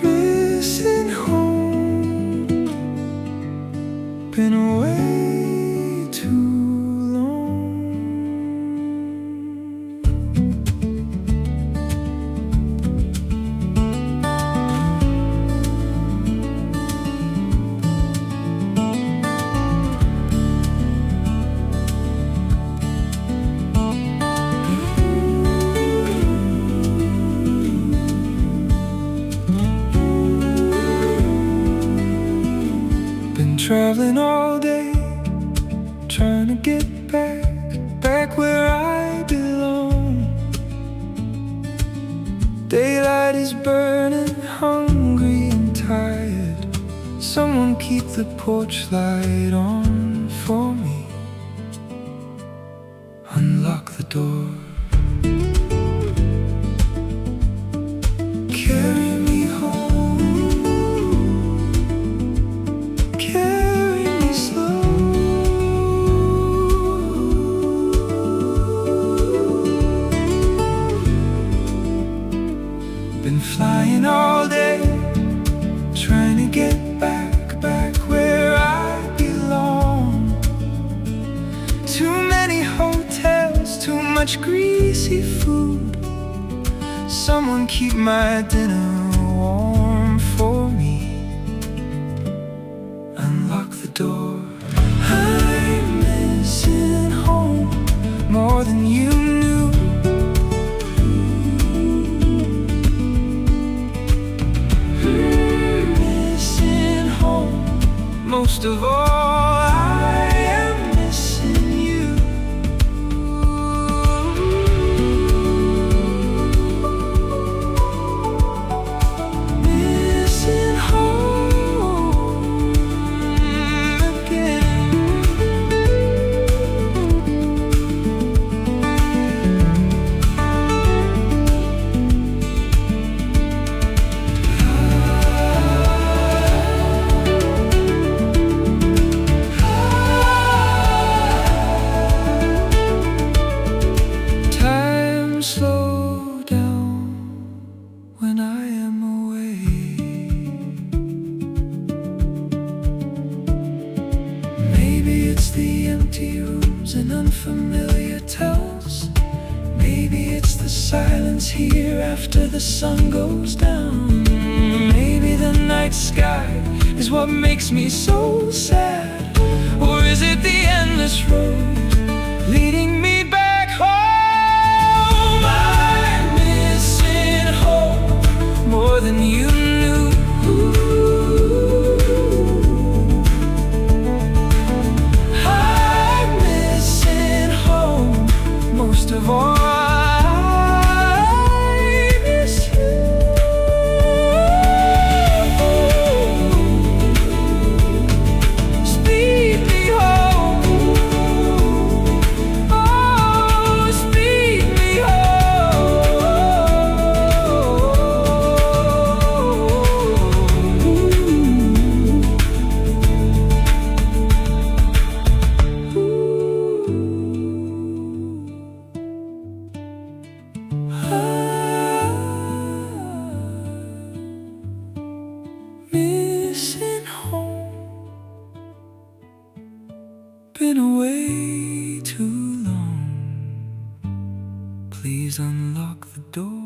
Missing home, been away too long. Been traveling all day, trying to get back where I belong. Daylight is burning, hungry and tired. Someone keep the porch light on for me. Unlock the door. Carry me home, carry me slow. Been flying all day, trying to get back where I belong. Too many hotels, too much greasy food. Someone keep my dinner warm for me. Unlock the door. I'm missing home more than you knew. Missing home most of all. I am missing you. Missing home again. Time slow down when I am away. Maybe it's the empty rooms and unfamiliar tells. Maybe it's the silence here after the sun goes down. Maybe the night sky is what makes me so sad. Or is it the endless road leading me back home? I'm missing home more than you knew. I'm missing home most of all. I miss you. Speed me home. Oh, speed me Missing home, been away too long. Please unlock the door.